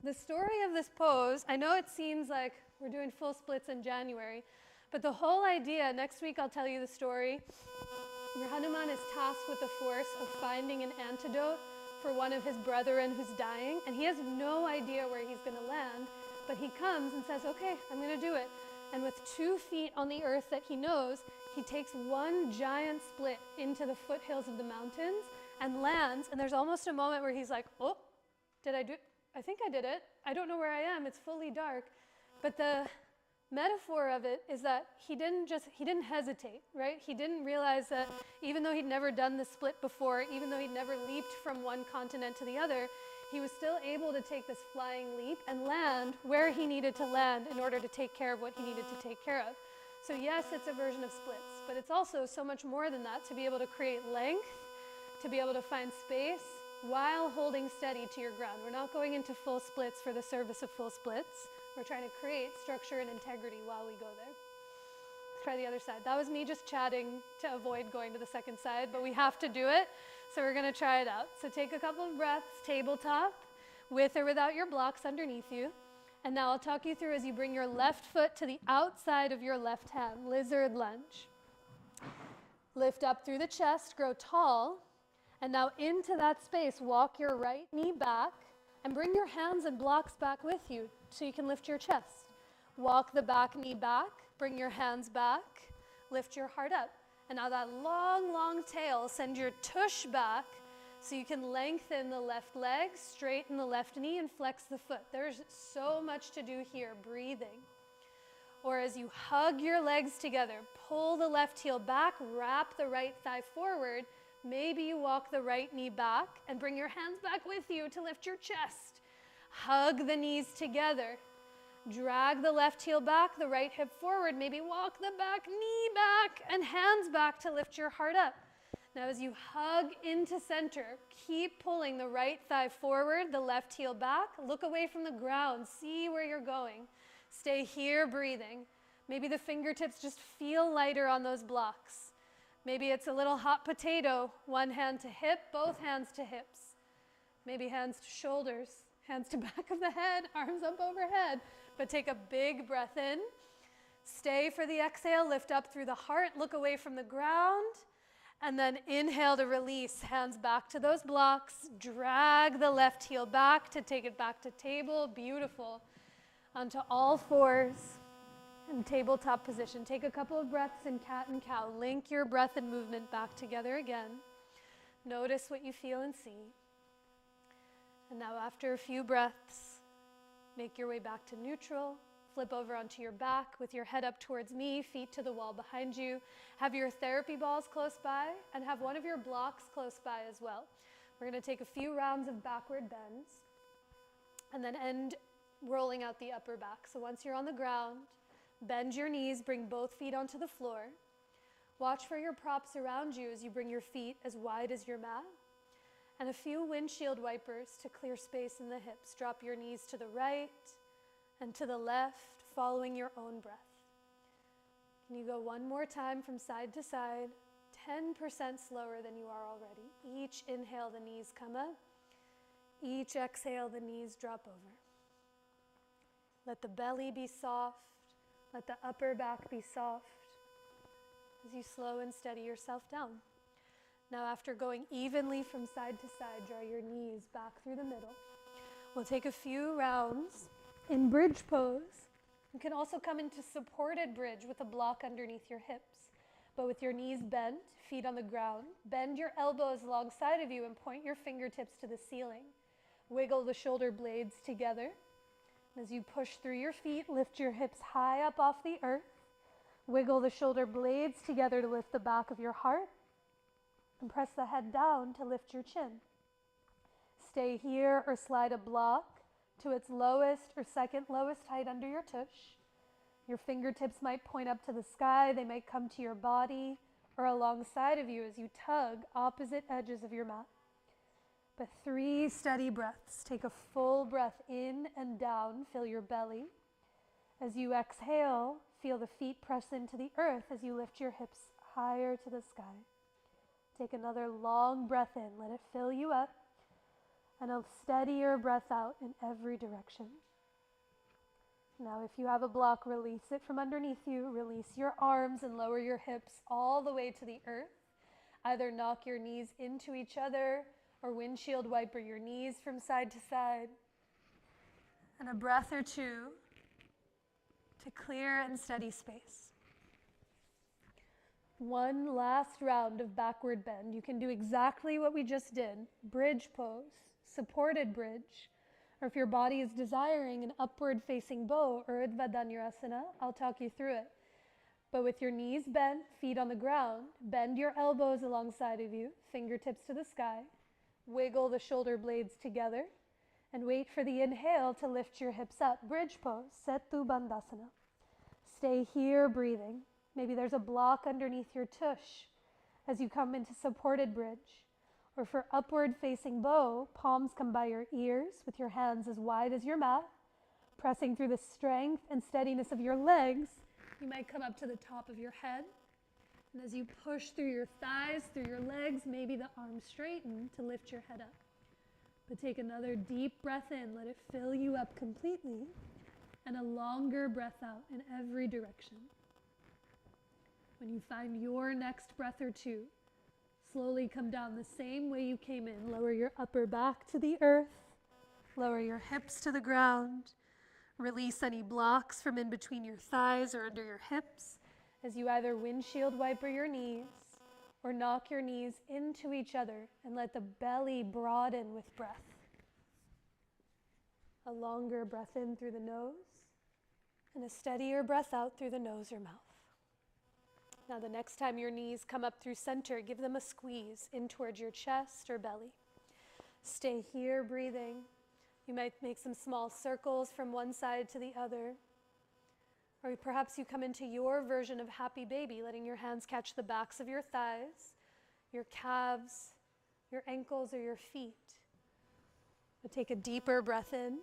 The story of this pose, I know it seems like we're doing full splits in January, but the whole idea, next week I'll tell you the story, where Hanuman is tasked with the force of finding an antidote for one of his brethren who's dying, and he has no idea where he's going to land, but he comes and says, okay, I'm going to do it. And with 2 feet on the earth that he knows, he takes one giant split into the foothills of the mountains and lands, and there's almost a moment where he's like, oh, I think I did it. I don't know where I am. It's fully dark. But the metaphor of it is that he didn't hesitate, right? He didn't realize that even though he'd never done the split before, even though he'd never leaped from one continent to the other, he was still able to take this flying leap and land where he needed to land in order to take care of what he needed to take care of. So yes, it's a version of splits, but it's also so much more than that, to be able to create length, to be able to find space while holding steady to your ground. We're not going into full splits for the service of full splits. We're trying to create structure and integrity while we go there. Let's try the other side. That was me just chatting to avoid going to the second side, but we have to do it, so we're going to try it out. So take a couple of breaths, tabletop, with or without your blocks underneath you. And now I'll talk you through as you bring your left foot to the outside of your left hand, lizard lunge. Lift up through the chest, grow tall, and now into that space, walk your right knee back and bring your hands and blocks back with you so you can lift your chest. Walk the back knee back, bring your hands back, lift your heart up. And now that long, long tail, send your tush back so you can lengthen the left leg, straighten the left knee, and flex the foot. There's so much to do here, breathing. Or as you hug your legs together, pull the left heel back, wrap the right thigh forward. Maybe you walk the right knee back and bring your hands back with you to lift your chest. Hug the knees together. Drag the left heel back, the right hip forward. Maybe walk the back knee back and hands back to lift your heart up. Now as you hug into center, keep pulling the right thigh forward, the left heel back. Look away from the ground. See where you're going. Stay here breathing. Maybe the fingertips just feel lighter on those blocks. Maybe it's a little hot potato, one hand to hip, both hands to hips. Maybe hands to shoulders, hands to back of the head, arms up overhead. But take a big breath in. Stay for the exhale, lift up through the heart, look away from the ground. And then inhale to release, hands back to those blocks. Drag the left heel back to take it back to table, beautiful. Onto all fours. In tabletop position. Take a couple of breaths in cat and cow. Link your breath and movement back together again. Notice what you feel and see. And now after a few breaths, Make your way back to neutral. Flip over onto your back with your head up towards me, feet to the wall behind you. Have your therapy balls close by and have one of your blocks close by as well. We're going to take a few rounds of backward bends and then end rolling out the upper back. So once you're on the ground, bend your knees, bring both feet onto the floor. Watch for your props around you as you bring your feet as wide as your mat. And a few windshield wipers to clear space in the hips. Drop your knees to the right and to the left, following your own breath. Can you go one more time from side to side, 10% slower than you are already. Each inhale, the knees come up. Each exhale, the knees drop over. Let the belly be soft. Let the upper back be soft as you slow and steady yourself down. Now, after going evenly from side to side, draw your knees back through the middle. We'll take a few rounds in bridge pose. You can also come into supported bridge with a block underneath your hips, but with your knees bent, feet on the ground. Bend your elbows alongside of you and point your fingertips to the ceiling. Wiggle the shoulder blades together. As you push through your feet, lift your hips high up off the earth. Wiggle the shoulder blades together to lift the back of your heart. And press the head down to lift your chin. Stay here or slide a block to its lowest or second lowest height under your tush. Your fingertips might point up to the sky. They might come to your body or alongside of you as you tug opposite edges of your mat. But 3 steady breaths. Take a full breath in and down. Fill your belly. As you exhale, feel the feet press into the earth as you lift your hips higher to the sky. Take another long breath in. Let it fill you up. And a steadier breath out in every direction. Now, if you have a block, release it from underneath you. Release your arms and lower your hips all the way to the earth. Either knock your knees into each other or windshield wiper your knees from side to side. And a breath or two to clear and steady space. One last round of backward bend. You can do exactly what we just did. Bridge pose, supported bridge, or if your body is desiring an upward facing bow or Urdhva Dhanurasana, I'll talk you through it. But with your knees bent, feet on the ground, bend your elbows alongside of you, fingertips to the sky, wiggle the shoulder blades together, and wait for the inhale to lift your hips up. Bridge pose, Setu Bandhasana. Stay here breathing. Maybe there's a block underneath your tush as you come into supported bridge. Or for upward facing bow, palms come by your ears with your hands as wide as your mat, pressing through the strength and steadiness of your legs. You might come up to the top of your head. And as you push through your thighs, through your legs, maybe the arms straighten to lift your head up. But take another deep breath in, let it fill you up completely, and a longer breath out in every direction. When you find your next breath or two, slowly come down the same way you came in. Lower your upper back to the earth, lower your hips to the ground, release any blocks from in between your thighs or under your hips as you either windshield wiper your knees or knock your knees into each other and let the belly broaden with breath. A longer breath in through the nose and a steadier breath out through the nose or mouth. Now the next time your knees come up through center, give them a squeeze in towards your chest or belly. Stay here breathing. You might make some small circles from one side to the other. Or perhaps you come into your version of happy baby, letting your hands catch the backs of your thighs, your calves, your ankles, or your feet. But take a deeper breath in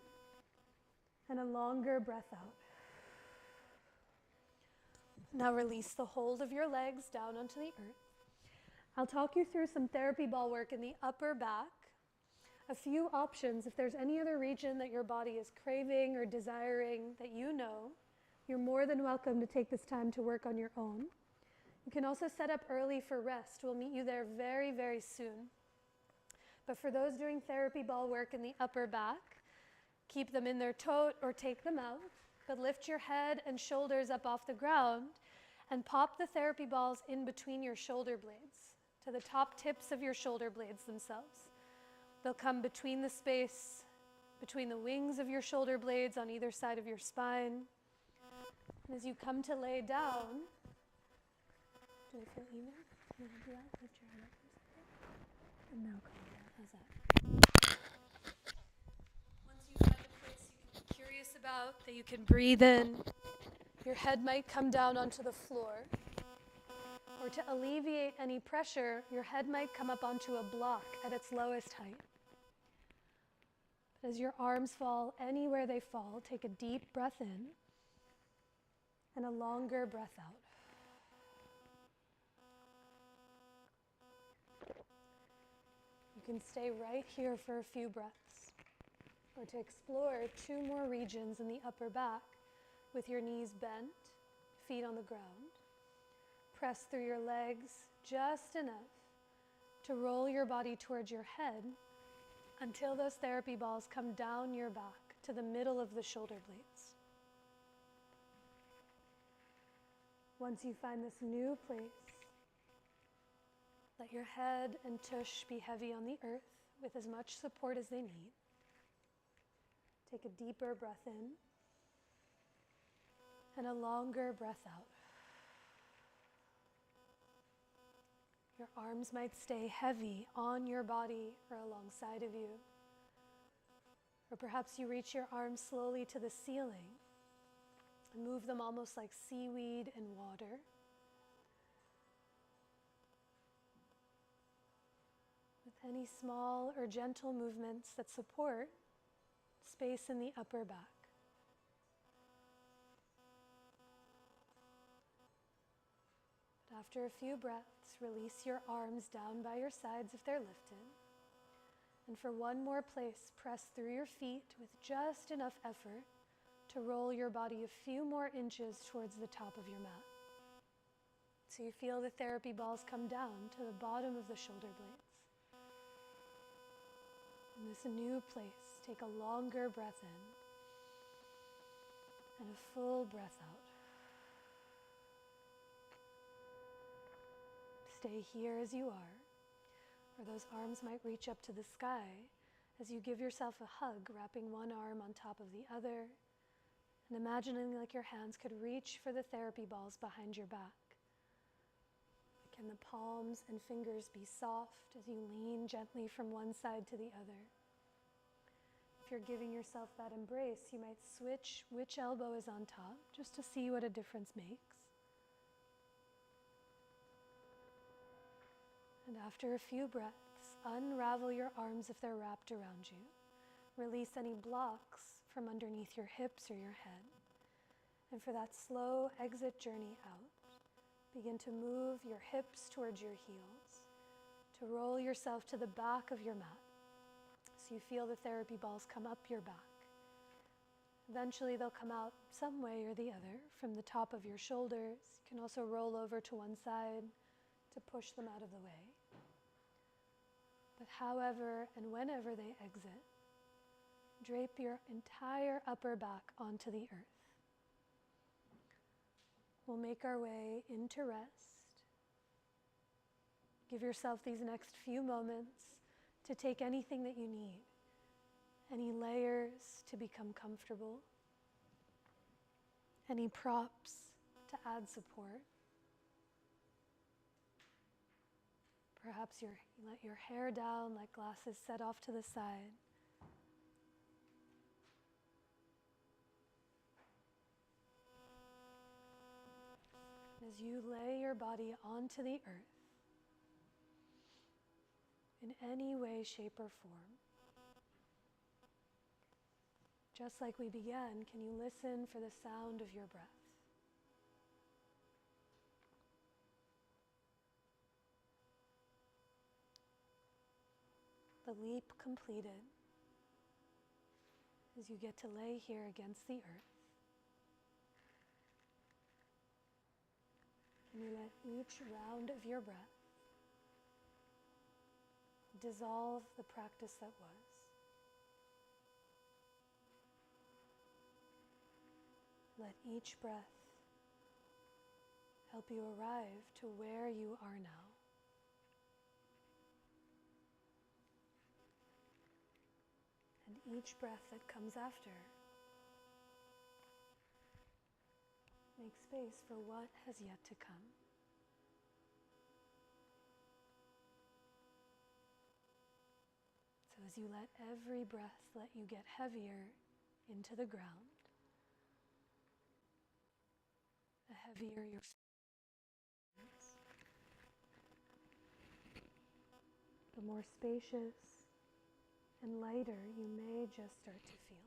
and a longer breath out. Now release the hold of your legs down onto the earth. I'll talk you through some therapy ball work in the upper back. A few options if there's any other region that your body is craving or desiring that you know, you're more than welcome to take this time to work on your own. You can also set up early for rest. We'll meet you there very, very soon. But for those doing therapy ball work in the upper back, keep them in their tote or take them out. But lift your head and shoulders up off the ground and pop the therapy balls in between your shoulder blades to the top tips of your shoulder blades themselves. They'll come between the space between the wings of your shoulder blades on either side of your spine. And as you come to lay down, do I feel even? Can you do that? Lift your head up for a second. And now come down. How's that? Once you find a place you can be curious about, that you can breathe in, your head might come down onto the floor. Or to alleviate any pressure, your head might come up onto a block at its lowest height. But as your arms fall anywhere they fall, take a deep breath in and a longer breath out. You can stay right here for a few breaths, or to explore 2 more regions in the upper back with your knees bent, feet on the ground. Press through your legs just enough to roll your body towards your head until those therapy balls come down your back to the middle of the shoulder blades. Once you find this new place, let your head and tush be heavy on the earth with as much support as they need. Take a deeper breath in and a longer breath out. Your arms might stay heavy on your body or alongside of you. Or perhaps you reach your arms slowly to the ceiling and move them almost like seaweed in water. With any small or gentle movements that support space in the upper back. But after a few breaths, release your arms down by your sides if they're lifted. And for one more place, press through your feet with just enough effort to roll your body a few more inches towards the top of your mat. So you feel the therapy balls come down to the bottom of the shoulder blades. In this new place, take a longer breath in and a full breath out. Stay here as you are, or those arms might reach up to the sky as you give yourself a hug, wrapping one arm on top of the other, and imagining like your hands could reach for the therapy balls behind your back. Can the palms and fingers be soft as you lean gently from one side to the other? If you're giving yourself that embrace, you might switch which elbow is on top, just to see what a difference makes. And after a few breaths, unravel your arms if they're wrapped around you. Release any blocks from underneath your hips or your head. And for that slow exit journey out, begin to move your hips towards your heels, to roll yourself to the back of your mat. So you feel the therapy balls come up your back. Eventually they'll come out some way or the other from the top of your shoulders. You can also roll over to one side to push them out of the way. But however and whenever they exit, drape your entire upper back onto the earth. We'll make our way into rest. Give yourself these next few moments to take anything that you need, any layers to become comfortable, any props to add support. Perhaps you let your hair down like glasses set off to the side. As you lay your body onto the earth, in any way, shape, or form, just like we began, can you listen for the sound of your breath? The leap completed as you get to lay here against the earth. Can you let each round of your breath dissolve the practice that was? Let each breath help you arrive to where you are now. And And each breath that comes after, make space for what has yet to come. So as you let every breath let you get heavier into the ground, the heavier your feels, the more spacious and lighter you may just start to feel.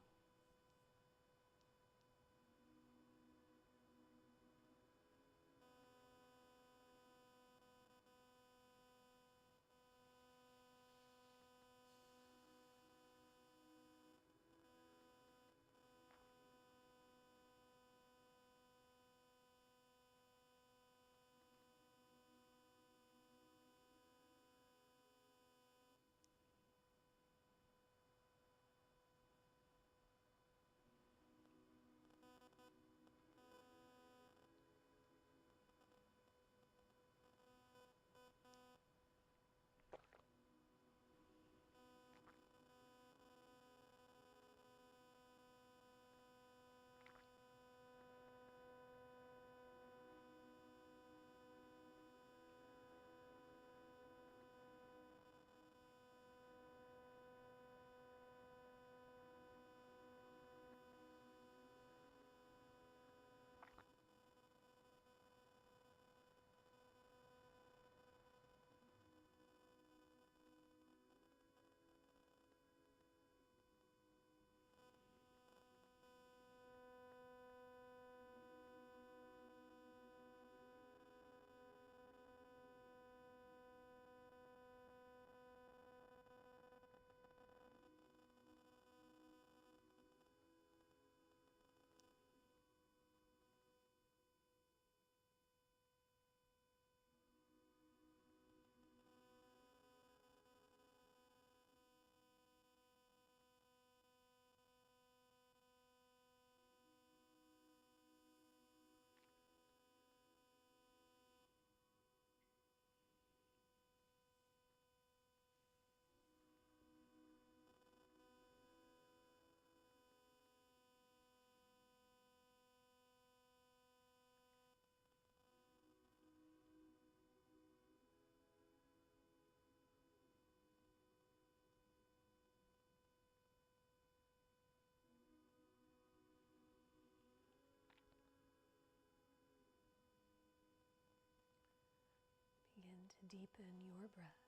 Begin to deepen your breath.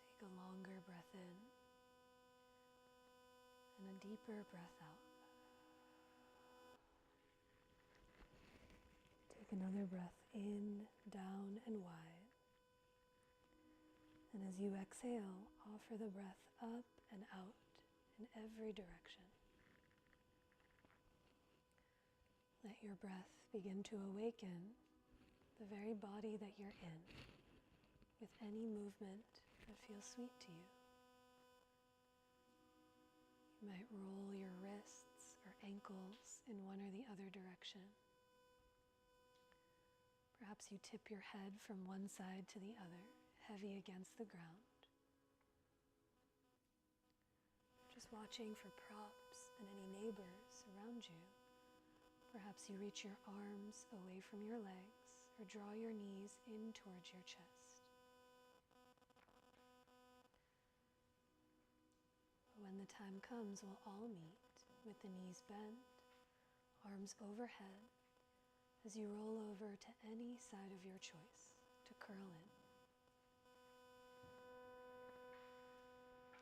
Take a longer breath in and a deeper breath out. Take another breath in, down, and wide. And as you exhale, offer the breath up and out in every direction. Let your breath begin to awaken the very body that you're in with any movement that feels sweet to you. You might roll your wrists or ankles in one or the other direction. Perhaps you tip your head from one side to the other, heavy against the ground. Just watching for props and any neighbors around you. Perhaps you reach your arms away from your legs or draw your knees in towards your chest. When the time comes, we'll all meet with the knees bent, arms overhead, as you roll over to any side of your choice to curl in.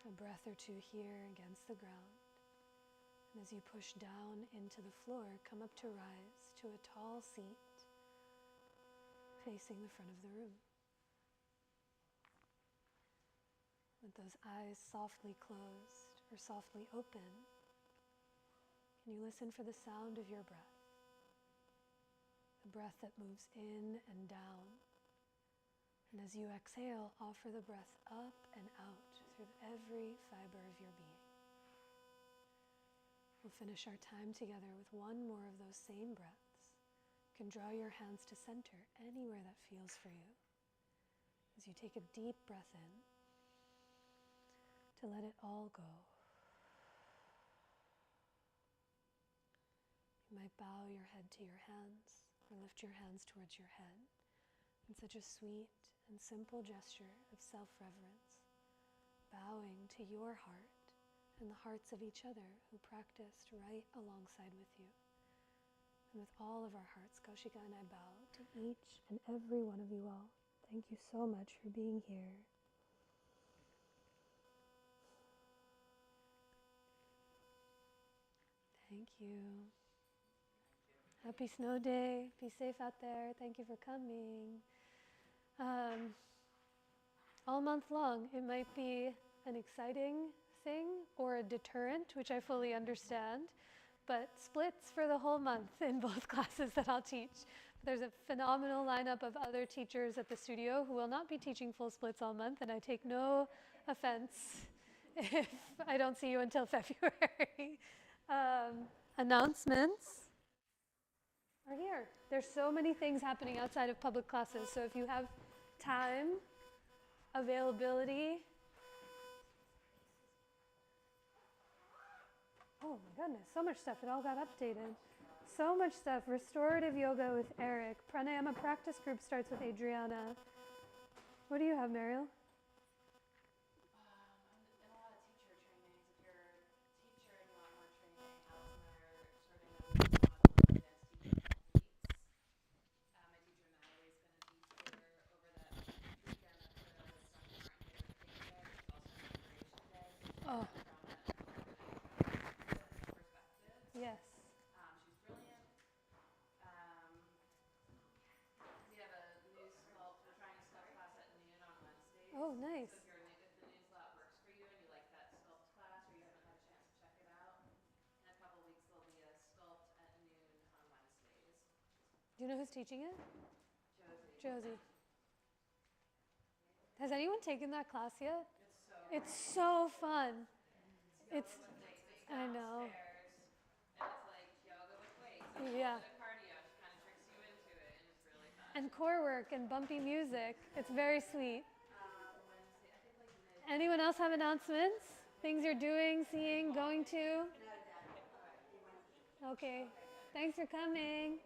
A breath or two here against the ground. And as you push down into the floor, come up to rise to a tall seat facing the front of the room. With those eyes softly closed or softly open, can you listen for the sound of your breath? The breath that moves in and down. And as you exhale, offer the breath up and out through every fiber of your being. We'll finish our time together with one more of those same breaths. You can draw your hands to center anywhere that feels for you. as you take a deep breath in, to let it all go. You might bow your head to your hands or lift your hands towards your head in such a sweet and simple gesture of self-reverence, bowing to your heart and the hearts of each other who practiced right alongside with you. And with all of our hearts, Kaushika and I bow to each and every one of you all. Thank you so much for being here. Thank you. Happy snow day. Be safe out there. Thank you for coming. All month long, it might be an exciting thing or a deterrent, which I fully understand, but splits for the whole month in both classes that I'll teach. There's a phenomenal lineup of other teachers at the studio who will not be teaching full splits all month, and I take no offense if I don't see you until February. Announcements are here. There's so many things happening outside of public classes, so if you have time, availability. Oh my goodness, so much stuff. It all got updated. So much stuff. Restorative yoga with Eric. Pranayama practice group starts with Adriana. What do you have, Mariel? In a lot of teacher trainings, if you're a teacher and you want more training, Alex and I are starting a module of advanced teaching called Weeks. My teacher Natalie's going to be here over that weekend that the instructors aren't here with King Day, which is also an inspiration day. Oh. From an organizing perspective. Yes. She's brilliant. We have a new sculpt. We're trying a sculpt class at noon on Wednesdays. Oh, nice. So if the new slot works for you and you like that sculpt class or you haven't had a chance to check it out, in a couple weeks there'll be a sculpt at noon on Wednesdays. Do you know who's teaching it? Josie. Has anyone taken that class yet? It's so fun. It's I know. And it's like yoga with weights. And Yeah. a cardio. She kind of tricks you into it, and it's really fun. And core work and bumpy music. It's very sweet. Wednesday, I think like Anyone else have announcements? Things you're doing, seeing, going to? Okay. Thanks for coming.